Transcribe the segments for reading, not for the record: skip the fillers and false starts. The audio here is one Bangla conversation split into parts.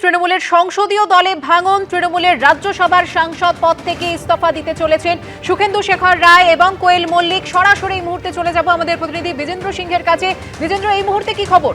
তৃণমূলের সংসদীয় দলে ভাঙন। তৃণমূলের রাজ্যসভার সাংসদ পদ থেকে ইস্তফা দিতে চলেছেন সুখেন্দু শেখর রায় এবং কোয়েল মল্লিক। সরাসরি এই মুহূর্তে চলে যাব আমাদের প্রতিনিধি বিজেন্দ্র সিংহের কাছে। বিজেন্দ্র, এই মুহূর্তে কি খবর?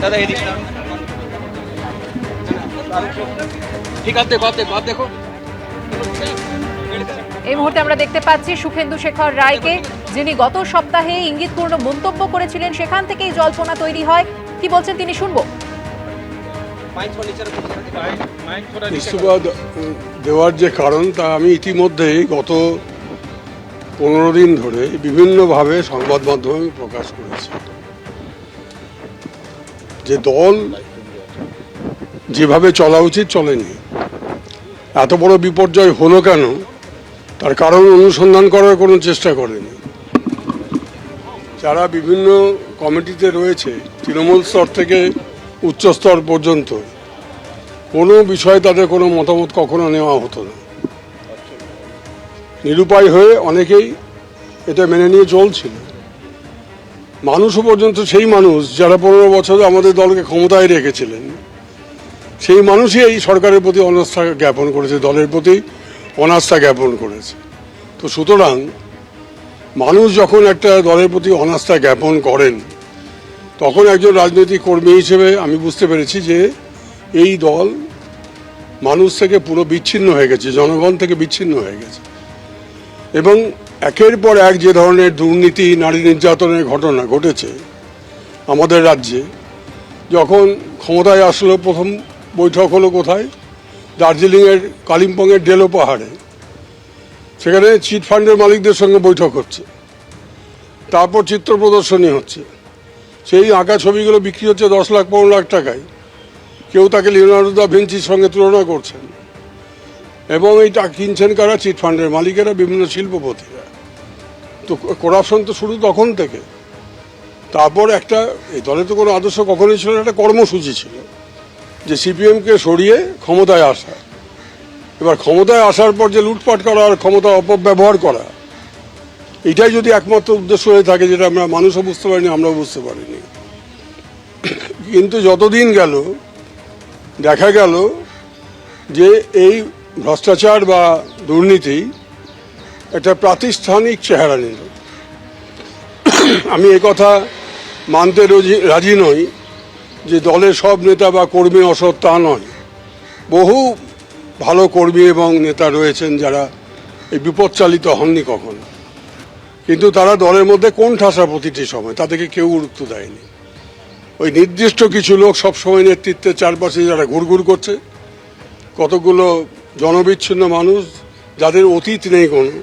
दादा ये दिखना ठीक है देखो এই মুহূর্তে আমরা দেখতে পাচ্ছি সুখেন্দু শেখর রায়কে, যিনি গত সপ্তাহে ইঙ্গিতপূর্ণ মন্তব্য করেছিলেন। সেখান থেকেই জল্পনা তৈরি হয়। কি বলছেন তিনি, শুনবো। ইস্তফা দেওয়ার যে কারণ তা আমি ইতিমধ্যেই গত 15 দিন ধরে বিভিন্নভাবে সংবাদ মাধ্যমে প্রকাশ করেছি। যে দল যেভাবে চলা উচিত চলেনি, এত বড় বিপর্যয় হলো কেন তার কারণ অনুসন্ধান করার কোনো চেষ্টা করেনি। যারা বিভিন্ন কমিটিতে রয়েছে, তৃণমূল স্তর থেকে উচ্চ স্তর পর্যন্ত, কোনো বিষয়ে তাদের কোনো মতামত কখনো নেওয়া হতো না। নিরুপায় হয়ে অনেকেই এটা মেনে নিয়ে চলছিল। মানুষও পর্যন্ত, সেই মানুষ যারা 15 বছর আমাদের দলকে ক্ষমতায় রেখেছিলেন, সেই মানুষই এই সরকারের প্রতি অনাস্থা জ্ঞাপন করেছে, দলের প্রতি অনাস্থা জ্ঞাপন করেছে। তো সুতরাং মানুষ যখন একটা দলের প্রতি অনাস্থা জ্ঞাপন করেন, তখন একজন রাজনৈতিক কর্মী হিসেবে আমি বুঝতে পেরেছি যে এই দল মানুষ থেকে পুরো বিচ্ছিন্ন হয়ে গেছে, জনগণ থেকে বিচ্ছিন্ন হয়ে গেছে। এবং একের পর এক যে ধরনের দুর্নীতি, নারী নির্যাতনের ঘটনা ঘটেছে আমাদের রাজ্যে। যখন ক্ষমতায় আসলো, প্রথম বৈঠক হলো কোথায়? দার্জিলিংয়ের কালিম্পংয়ের ডেলো পাহাড়ে। সেখানে চিটফান্ডের মালিকদের সঙ্গে বৈঠক হচ্ছে, তারপর চিত্র প্রদর্শনী হচ্ছে। সেই আঁকা ছবিগুলো বিক্রি হচ্ছে 10 লাখ 15 লাখ টাকায়। কেউ তাকে লিওনার্দো দা ভিঞ্চির সঙ্গে তুলনা করছেন। এবং এইটা কিনছেন কারা? চিটফান্ডের মালিকেরা, বিভিন্ন শিল্পপতিরা। তো করাপশন তো শুরু তখন থেকে। তারপর একটা, এই দলে তো কোনো আদর্শ কখনোই ছিল না, একটা কর্মসূচি ছিল যে সিপিএমকে সরিয়ে ক্ষমতায় আসা। এবার ক্ষমতায় আসার পর যে লুটপাট করা আর ক্ষমতা অপব্যবহার করা, এটাই যদি একমাত্র উদ্দেশ্য হয়ে থাকে, যেটা আমরা মানুষও বুঝতে পারিনি, আমরাও বুঝতে পারিনি। কিন্তু যতদিন গেল দেখা গেল যে এই ভ্রষ্টাচার বা দুর্নীতি একটা প্রাতিষ্ঠানিক চেহারা নিল। আমি কথা মানতে রাজি নই যে দলের সব নেতা বা কর্মী অসৎ, তা নয়। বহু ভালো কর্মী এবং নেতা রয়েছেন যারা এই বিপদচালিত হননি কখনো, কিন্তু তারা দলের মধ্যে কোণঠাসা প্রতিটি সময়, তাদেরকে কেউ গুরুত্ব দেয়নি। ওই নির্দিষ্ট কিছু লোক সবসময় নেতৃত্বের চারপাশে যারা ঘুরঘুর করছে, কতগুলো জনবিচ্ছিন্ন মানুষ যাদের অতীত নেই কোনো,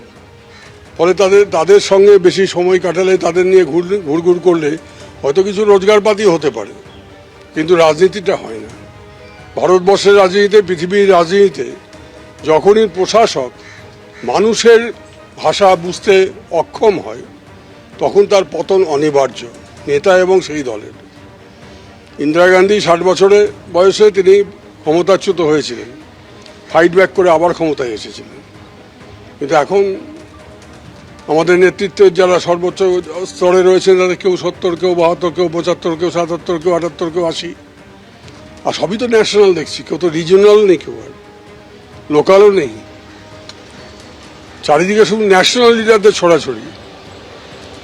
ফলে তাদের সঙ্গে বেশি সময় কাটালে, তাদের নিয়ে ঘুরঘুর করলে হয়তো কিছু রোজগারপাতি হতে পারে, কিন্তু রাজনীতিটা হয় না। ভারতবর্ষের রাজনীতিতে, পৃথিবীর রাজনীতিতে যখনই প্রশাসক মানুষের ভাষা বুঝতে অক্ষম হয়, তখন তার পতন অনিবার্য, নেতা এবং সেই দলের। ইন্দিরা গান্ধী 60 বছরের বয়সে তিনি ক্ষমতাচ্যুত হয়েছিলেন, ফাইট ব্যাক করে আবার ক্ষমতায় এসেছিলেন। কিন্তু এখন আমাদের নেতৃত্বের যারা সর্বোচ্চ স্তরে রয়েছেন, তাদের কেউ 70, কেউ 72, কেউ 75, কেউ 77, কেউ 78, কেউ 80। আর সবই তো ন্যাশনাল দেখছি, কেউ তো রিজিওনাল নেই, কেউ আর লোকালও নেই। চারিদিকে শুধু ন্যাশনাল লিডারদের ছড়াছড়ি।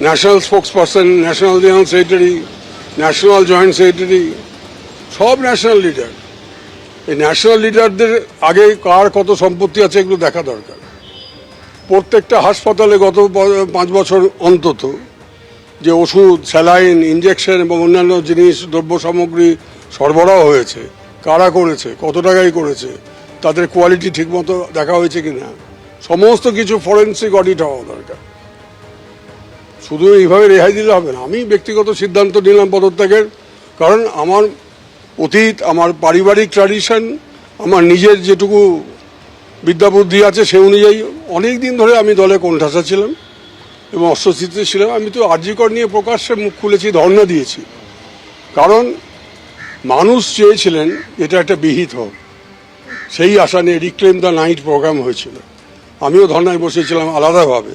National spokes person, national general secretary, national joint secretary, সব ন্যাশনাল লিডার। এই ন্যাশনাল লিডারদের আগে কার কত সম্পত্তি আছে এগুলো দেখা দরকার। প্রত্যেকটা হাসপাতালে গত 5 বছর অন্তত যে ওষুধ, স্যালাইন, ইঞ্জেকশন এবং অন্যান্য জিনিস, দ্রব্য সামগ্রী সরবরাহ হয়েছে, কারা করেছে, কত টাকায় করেছে, তাদের কোয়ালিটি ঠিকমতো দেখা হয়েছে কিনা, সমস্ত কিছু ফরেন্সিক অডিট হওয়া দরকার। শুধু এইভাবে রেহাই দিলে হবে না। আমি ব্যক্তিগত সিদ্ধান্ত নিলাম পদত্যাগের, কারণ আমার অতীত, আমার পারিবারিক ট্র্যাডিশন, আমার নিজের যেটুকু বিদ্যা বুদ্ধি আছে সে অনুযায়ী অনেক দিন ধরে আমি দলে কোণঠাসা ছিলাম এবং অস্বস্তিতে ছিলাম। আমি তো আরজি কর নিয়ে প্রকাশ্যে মুখ খুলেছি, ধর্ণা দিয়েছি, কারণ মানুষ চেয়েছিলেন এটা একটা বিহিত হোক। সেই আশা নিয়ে রিক্লেম দ্য নাইট প্রোগ্রাম হয়েছিল। আমিও ধর্নায় বসেছিলাম আলাদাভাবে।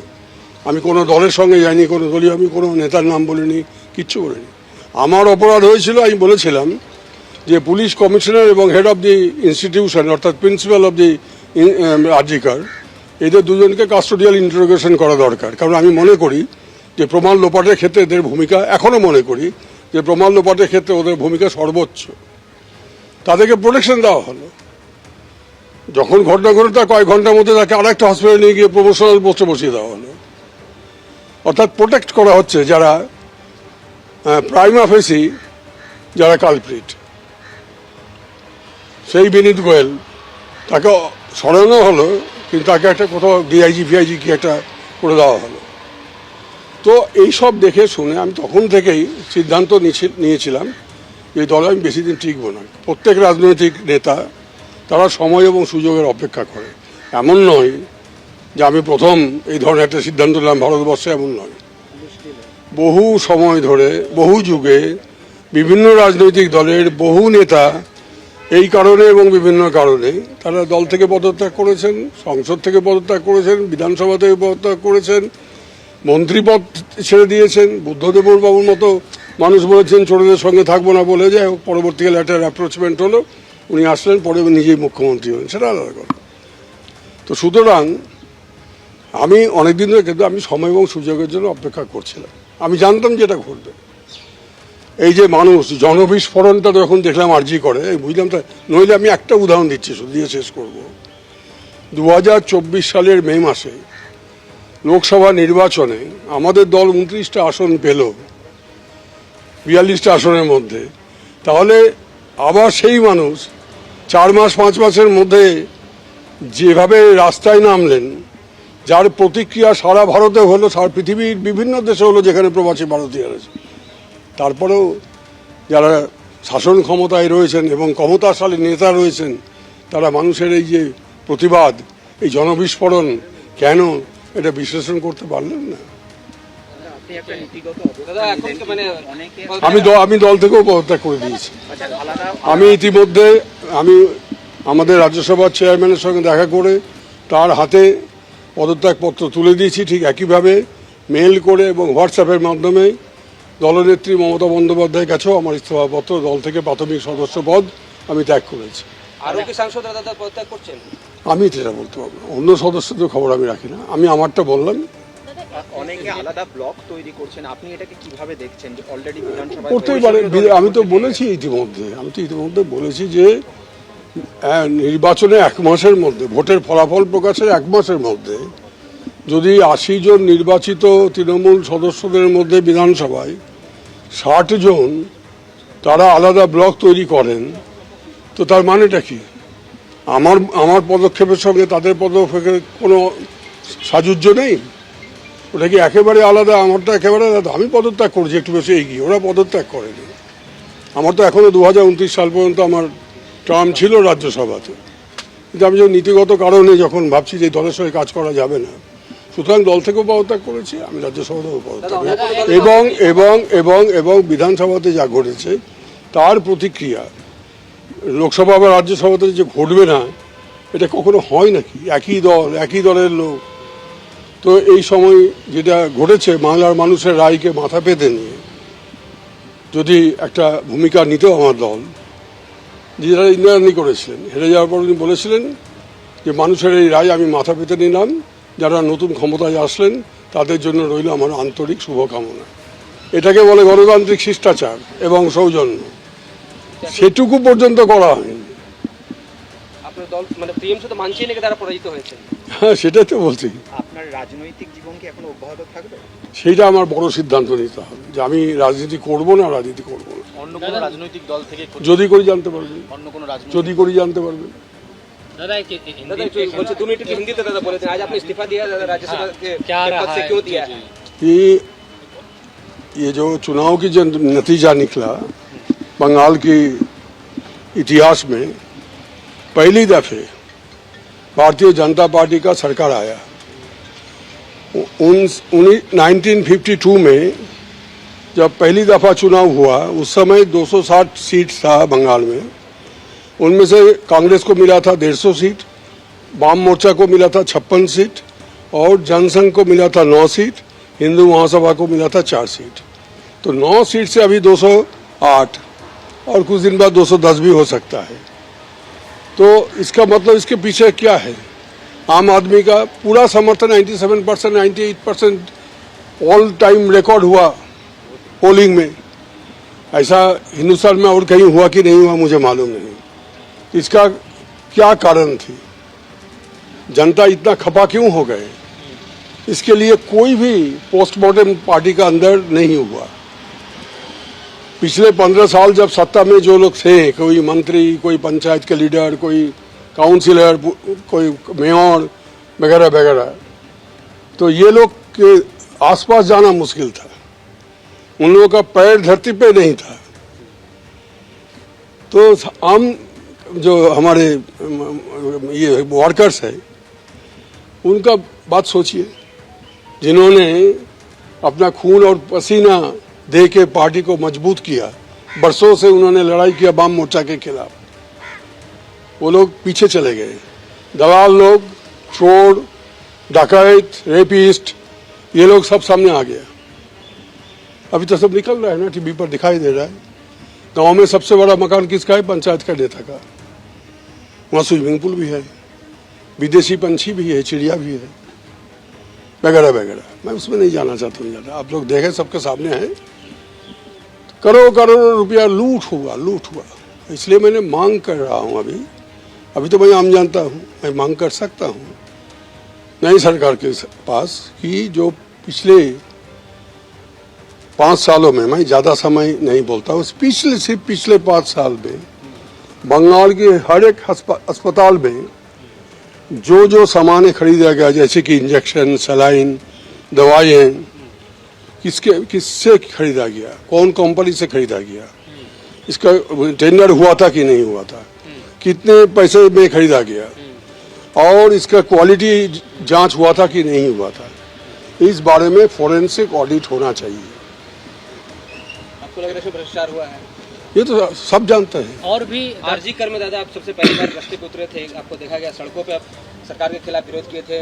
আমি কোনো দলের সঙ্গে যাইনি, কোনো দলীয়, আমি কোনো নেতার নাম বলিনি, কিচ্ছু বলিনি। আমার অপরাধ হয়েছিল, আমি বলেছিলাম যে পুলিশ কমিশনার এবং হেড অফ দি ইনস্টিটিউশন অর্থাৎ প্রিন্সিপাল অফ দি আরজি কর, এদের দুজনকে কাস্টোডিয়াল ইন্টারোগেশন করা দরকার। কারণ আমি মনে করি যে প্রমাণ লোপাটের ক্ষেত্রে এদের ভূমিকা, এখনও মনে করি যে প্রমাণ লোপাটের ক্ষেত্রে ওদের ভূমিকা সর্বোচ্চ। তাদেরকে প্রোটেকশন দেওয়া হলো। যখন ঘটনা ঘটে তার কয়েক ঘন্টার মধ্যে তাকে আরেকটা হসপিটালে নিয়ে গিয়ে প্রমোশনাল পোস্টে বসিয়ে দেওয়া হলো। অর্থাৎ প্রোটেক্ট করা হচ্ছে যারা প্রাইমা ফেসি, যারা কালপ্রিট। সেই বিনীত গোয়েল, তাকে সরানো হলো, কিন্তু তাকে একটা কোথাও ডিআইজি ফিআইজি কি একটা করে দেওয়া হলো। তো এইসব দেখে শুনে আমি তখন থেকেই সিদ্ধান্ত নিয়েছিলাম যে এই দলে আমি বেশি দিন টিকবো না। প্রত্যেক রাজনৈতিক নেতা তারা সময় এবং সুযোগের অপেক্ষা করে। এমন নয় যে আমি প্রথম এই ধরনের একটা সিদ্ধান্ত নিলাম ভারতবর্ষে, এমন নয়। বহু সময় ধরে, বহু যুগে বিভিন্ন রাজনৈতিক দলের বহু নেতা এই কারণে এবং বিভিন্ন কারণে তারা দল থেকে পদত্যাগ করেছেন, সংসদ থেকে পদত্যাগ করেছেন, বিধানসভা থেকে পদত্যাগ করেছেন, মন্ত্রীপদ ছেড়ে দিয়েছেন। বুদ্ধদেবর বাবুর মতো মানুষ বলেছেন চোরদের সঙ্গে থাকবো না বলে, যায় পরবর্তীকালে একটা অ্যাপ্রোচমেন্ট হলো, উনি আসলেন, পরে নিজেই মুখ্যমন্ত্রী হলেন, সেটা আলাদা কথা। তো সুতরাং আমি অনেকদিন ধরে, কিন্তু আমি সময় এবং সুযোগের জন্য অপেক্ষা করছিলাম। আমি জানতাম যে এটা ঘটবে। এই যে মানুষ জনবিস্ফোরণটা যখন দেখলাম আরজি করে, বুঝলাম তা। নইলে আমি একটা উদাহরণ দিচ্ছি, শুধু দিয়ে শেষ করব। 2024 সালের মে মাসে লোকসভা নির্বাচনে আমাদের দল 29টা আসন পেল 42টা আসনের মধ্যে। তাহলে আবার সেই মানুষ 4 মাস 5 মাসের মধ্যে যেভাবে রাস্তায় নামলেন, যার প্রতিক্রিয়া সারা ভারতে হলো, সারা পৃথিবীর বিভিন্ন দেশে হলো যেখানে প্রবাসী ভারতীয় আছে। তারপরেও যারা শাসন ক্ষমতায় রয়েছেন এবং ক্ষমতাশালী নেতা রয়েছেন, তারা মানুষের এই যে প্রতিবাদ, এই জনবিস্ফোরণ কেন, এটা বিশ্লেষণ করতে পারলেন না। আমি দল থেকেও পদত্যাগ করে দিয়েছি। আমি ইতিমধ্যে আমাদের রাজ্যসভার চেয়ারম্যানের সঙ্গে দেখা করে তার হাতে পদত্যাগপত্র তুলে দিয়েছি। ঠিক একইভাবে মেল করে এবং হোয়াটসঅ্যাপের মাধ্যমে দলনেত্রী মমতা বন্দ্যোপাধ্যায়ের কাছেও আমার ইস্তফাপত্র, দল থেকে প্রাথমিক সদস্য পদ আমি ত্যাগ করেছি। আরো কি সাংসদরা দাদা পদত্যাগ করছেন? আমি সেটা বলতে পারবো না, অন্য সদস্যদের খবর আমি রাখি না। আমি আমারটা বললাম। অনেকে আলাদা ব্লক তৈরি করছেন, আপনি এটাকে কিভাবে দেখছেন? যে অলরেডি বিধানসভা করতেই পারে। আমি তো বলেছি ইতিমধ্যে বলেছি যে নির্বাচনে 1 মাসের মধ্যে, ভোটের ফলাফল প্রকাশের 1 মাসের মধ্যে যদি 80 জন নির্বাচিত তৃণমূল সদস্যদের মধ্যে বিধানসভায় 60 জন তারা আলাদা ব্লক তৈরি করেন, তো তার মানেটা কি? আমার পদক্ষেপের সঙ্গে তাদের পদক্ষেপের কোনো সাযুজ্য নেই? ওটা কি একেবারে আলাদা? আমারটা একেবারে আলাদা। আমি পদত্যাগ করেছি একটু বেশি এগিয়ে, ওরা পদত্যাগ করেনি। আমার তো এখনও 2029 সাল পর্যন্ত আমার টার্ম ছিল রাজ্যসভাতে, কিন্তু আমি যখন নীতিগত কারণে যখন ভাবছি যে দলের সঙ্গে কাজ করা যাবে না, সুতরাং দল থেকেও পদত্যাগ করেছি, আমি রাজ্যসভাতেও পদত্যাগ করেছি। এবং বিধানসভাতে যা ঘটেছে তার প্রতিক্রিয়া লোকসভা বা রাজ্যসভাতে যে ঘটবে না, এটা কখনো হয় নাকি? একই দলের লোক। তো এই সময় যেটা ঘটেছে, বাংলার মানুষের রায়কে মাথা পেতে নিয়ে যদি একটা ভূমিকা নিতেও আমার দল, যেটা ইন্দিরাগান্ধী করেছিলেন, হেরে যাওয়ার পর উনি বলেছিলেন যে মানুষের এই রায় আমি মাথা পেতে নিলাম, যারা নতুন ক্ষমতায় আসলেন তাদের জন্য রইল আমার আন্তরিক শুভকামনা। এটাকে বলে গণতান্ত্রিক শিষ্টাচার এবং সৌজন্য। সেটুকু পর্যন্ত করা হয়নি। আপনার দল মানে টিএমসি তো মানছেই নাকি তারা পরাজিত হয়েছে? হ্যাঁ, সেটাই তো বলছি। আপনার রাজনৈতিক জীবন কি এখন অব্যাহত থাকবে? সেইটা আমার বড় সিদ্ধান্ত নিতে হবে যে আমি রাজনীতি করব না রাজনীতি করব না। অন্য কোনো রাজনৈতিক দল থেকে যদি করি জানতে পারবেন, অন্য কোনো রাজনৈতিক যদি করি জানতে পারবেন। दादा दादा बल्कि 2 मिनट की हिंदी तो दादा बोले थे, आज आपने इस्तीफा दिया दादा राज्यसभा के पद से, क्यों दिया? ये जो चुनाव की जो नतीजा निकला बंगाल की इतिहास में पहली दफे भारतीय जनता पार्टी का सरकार आया। 1952 में जब पहली दफा चुनाव हुआ उस समय 260 सीट था बंगाल में। उनमें से कांग्रेस को मिला था 150 सीट, वाम मोर्चा को मिला था 56 सीट और जनसंघ को मिला था 9 सीट, हिंदू महासभा को मिला था 4 सीट। तो 9 सीट से अभी 208 और कुछ दिन बाद 210 भी हो सकता है। तो इसका मतलब इसके पीछे क्या है? आम आदमी का पूरा समर्थन 97%, 98% ऑल टाइम रिकॉर्ड हुआ पोलिंग में। ऐसा हिंदुस्तान में और कहीं हुआ कि नहीं हुआ मुझे मालूम नहीं। इसका क्या कारण थी? जनता इतना खपा क्यों हो गए? इसके लिए कोई भी पोस्टमार्टम पार्टी का अंदर नहीं हुआ। पिछले 15 साल जब सत्ता में जो लोग थे, कोई मंत्री, कोई पंचायत के लीडर, कोई काउंसिलर, कोई मेयर वगैरह वगैरह, तो ये लोग के आसपास जाना मुश्किल था। उन लोगों का पैर धरती पे नहीं था। तो आम जो हमारे ये वर्कर्स है उनका बात सोचिए, जिन्होंने अपना खून और पसीना दे के पार्टी को मजबूत किया। बरसों से उन्होंने लड़ाई किया वाम मोर्चा के खिलाफ। वो लोग पीछे चले गए। दलाल लोग, चोर, डकैत, रेपिस्ट, ये लोग सब सामने आ गया। अभी तो सब निकल रहा है ना, टीवी पर दिखाई दे रहा है। गांव में सबसे बड़ा मकान किसका है? पंचायत का नेता का। वहाँ स्विमिंग पूल भी है, विदेशी पंछी भी है, चिड़िया भी है, वगैरह वगैरह। मैं उसमें नहीं जाना चाहता हूँ ज़्यादा। आप लोग देखें, सबके सामने है। करोड़ करोड़ रुपया लूट हुआ। इसलिए मैंने मांग कर रहा हूँ। अभी तो मैं आम जानता हूँ, मैं मांग कर सकता हूँ नई सरकार के पास कि जो पिछले 5 सालों में, मैं ज़्यादा समय नहीं बोलता हूँ, सिर्फ पिछले 5 साल में बंगाल के हर एक अस्पताल में जो सामान खरीदा गया, जैसे कि इंजेक्शन, सलाइन, दवाइयाँ, किससे खरीदा गया, कौन कंपनी से खरीदा गया, इसका टेंडर हुआ था कि नहीं हुआ था, कितने पैसे में खरीदा गया, और इसका क्वालिटी जांच हुआ था कि नहीं हुआ था। इस बारे में फोरेंसिक ऑडिट होना चाहिए। आपको लग रहा है भ्रष्टाचार हुआ है? ये तो सब जानते हैं। और भी आरजी कर में दादा आप सबसे पहली बार रास्ते पे उतरे थे, आपको देखा गया सड़कों पे, आप सरकार के खिलाफ विरोध किए थे।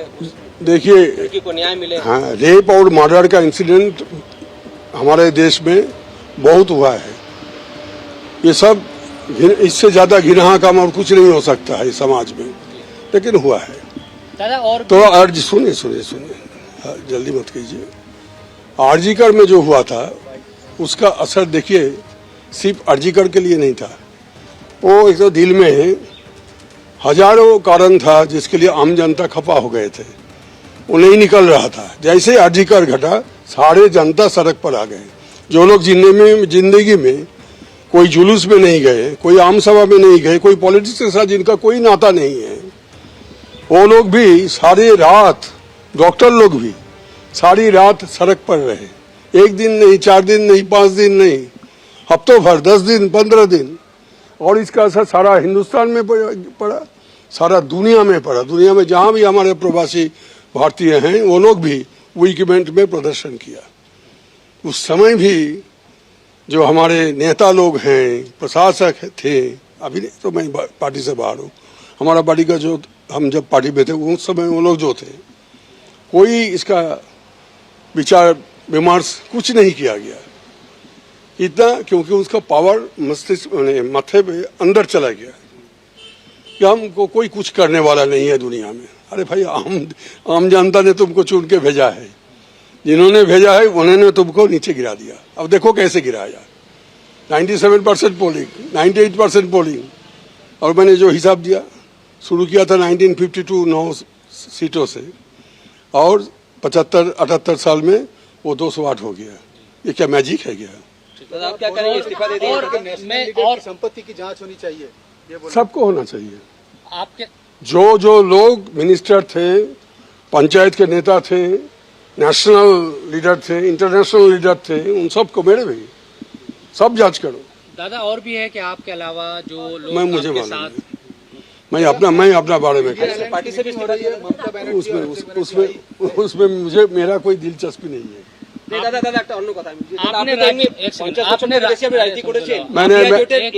देखिए, लड़की को न्याय मिले। हाँ, रेप और मर्डर का इंसिडेंट हमारे देश में बहुत हुआ है। ये सब इससे ज्यादा घिनौना काम और कुछ नहीं हो सकता है समाज में, लेकिन हुआ है दादा। और तो अर्ज सुनिए, जल्दी मत कीजिए। आरजीकर में जो हुआ था उसका असर देखिए, सिर्फ आरजीकर के लिए नहीं था। वो एक तो दिल में हजारों कारण था जिसके लिए आम जनता खपा हो गए थे। वो नहीं निकल रहा था। जैसे आरजीकर घटा, सारे जनता सड़क पर आ गए। जो लोग जिंदगी में कोई जुलूस में नहीं गए, कोई आम सभा में नहीं गए, कोई पॉलिटिक्स के साथ जिनका कोई नाता नहीं है, वो लोग भी सारी रात, डॉक्टर लोग भी सारी रात सड़क पर रहे। 1 दिन नहीं, 4 दिन नहीं, 5 दिन नहीं, हफ्तों भर, 10 दिन, 15 दिन। और इसका असर सारा हिंदुस्तान में पड़ा, सारा दुनिया में पड़ा। दुनिया में जहाँ भी हमारे प्रवासी भारतीय हैं, वो लोग भी वीकेंड में प्रदर्शन किया। उस समय भी जो हमारे नेता लोग हैं, प्रशासक थे, अभी तो मैं पार्टी से बाहर हूँ, हमारा पार्टी का जो, हम जब पार्टी में थे उस समय वो लोग जो थे, कोई इसका विचार विमर्श कुछ नहीं किया गया। इतना क्योंकि उसका पावर मस्तिष्क माथे पे अंदर चला गया कि हमको कोई कुछ करने वाला नहीं है दुनिया में। अरे भाई, आम जनता ने तुमको चुन के भेजा है, जिन्होंने भेजा है उन्होंने तुमको नीचे गिरा दिया। अब देखो कैसे गिराया। 97% पोलिंग, 98% पोलिंग। और मैंने जो हिसाब दिया, शुरू किया था 1952 9 सीटों से, और 75-78 साल में वो 208 हो गया। ये क्या मैजिक है क्या? तो आप क्या करेंगे? इस्तीफा दे देंगे? और संपत्ति की जांच होनी चाहिए, सबको होना चाहिए। आपके जो लोग मिनिस्टर थे, पंचायत के नेता थे, नेशनल लीडर थे, इंटरनेशनल लीडर थे, उन सबको, मेरे भी सब जांच करो। दादा और भी है कि आपके अलावा जो लोग मैं मुझे आपके मालूम साथ नहीं। मैं अपना बारे में कहता पार्टी से भी इस्तीफा दिया हूं। उसमें मुझे मेरा कोई दिलचस्पी नहीं है। দাদা একটা অন্য কথা আপনি এক সেকেন্ড, আপনি বেশি আপনি রাজনীতি করেছেন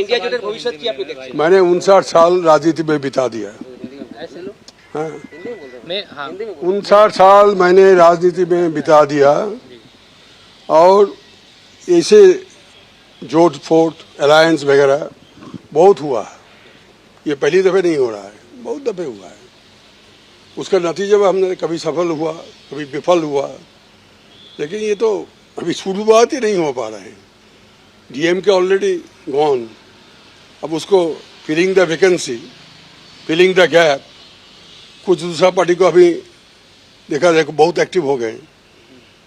ইন্ডিয়া জোটের ভবিষ্যৎ কি আপনি দেখছেন मैंने 59 साल राजनीति में बिता दिया। हाँ, मैं हाँ 59 साल मैंने राजनीति में बिता दिया और ऐसे जोट फोर्ट अलायंस वगैरह बहुत हुआ है। ये पहली दफे नहीं हो रहा है, बहुत दफे हुआ है। उसका नतीजा में हमने कभी सफल हुआ, कभी विफल हुआ, लेकिन ये तो अभी शुरुआत ही नहीं हो पा रहे हैं। डीएम के ऑलरेडी गॉन, अब उसको filling the vacancy, filling the gap, कुछ दूसरा पार्टी को अभी देखा जाए बहुत एक्टिव हो गए।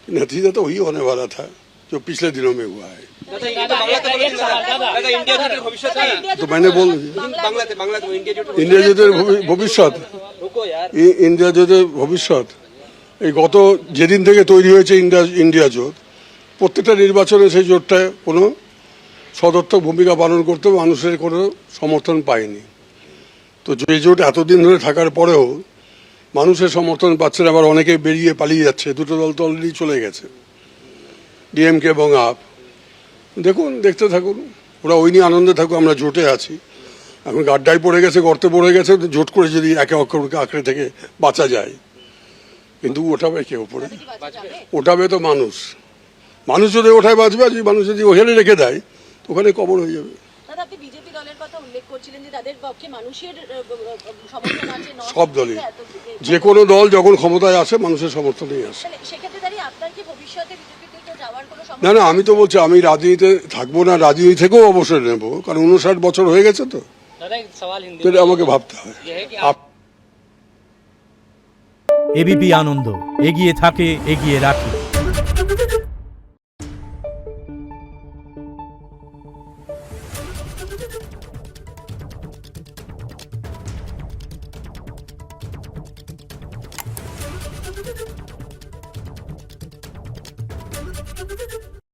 नतीजा तो वही होने वाला था जो पिछले दिनों में हुआ है। দাদা ইন্ডিয়া জোটের ভবিষ্যৎ কি तो मैंने बोल दिया বাংলাতে ইন্ডিয়া জোটের ইন্ডিয়া জোটের ভবিষ্যৎ, রুকো यार ইন্ডিয়া জোটের ভবিষ্যৎ এই গত যেদিন থেকে তৈরি হয়েছে ইন্ডিয়া জোট, প্রত্যেকটা নির্বাচনে সেই জোটটা কোনো সদর্থক ভূমিকা পালন করতে মানুষের কোনো সমর্থন পায়নি। তো যে জোট এতদিন ধরে থাকার পরেও মানুষের সমর্থন পাচ্ছে না, আবার অনেকে বেরিয়ে পালিয়ে যাচ্ছে। দুটো দল তো অলরেডি চলে গেছে, ডিএমকে এবং আপ। দেখুন, দেখতে থাকুন, ওরা ওই নিয়ে আনন্দে থাকুক, আমরা জোটে আছি। এখন গাড্ডায় পড়ে গেছে, গর্তে পড়ে গেছে, জোট করে যদি একে অপরকে আঁকড়ে থেকে বাঁচা যায়, কিন্তু ওঠাবে কে ওপরে? ওঠাবে তো মানুষ। মানুষ যদি ওঠায় বাঁচবে, আর যদি মানুষ যদি ওখানে রেখে দেয় তো ওখানে কবর হয়ে যাবে। দাদা, আপনি বিজেপি দলের কথা উল্লেখ করছিলেন যে তাদের পক্ষে মানুষের সমর্থন আছে। সব দলই, যে কোনো দল যখন ক্ষমতায় আসে মানুষের সমর্থনেই আসে। তাহলে সেক্ষেত্রে দাঁড়িয়ে আপনার কি ভবিষ্যতে বিজেপি থেকে যাওয়ার কোনো না না, আমি তো বলছি আমি রাজনীতিতে থাকবো না, রাজনীতি থেকেও অবসর নেব, কারণ 59 বছর হয়ে গেছে। তো दादा एक सवाल हिंदी তো এটা আমাকে ভাবতে হয়। ये है कि এবিপি আনন্দ এগিয়ে থাকে, এগিয়ে রাখে।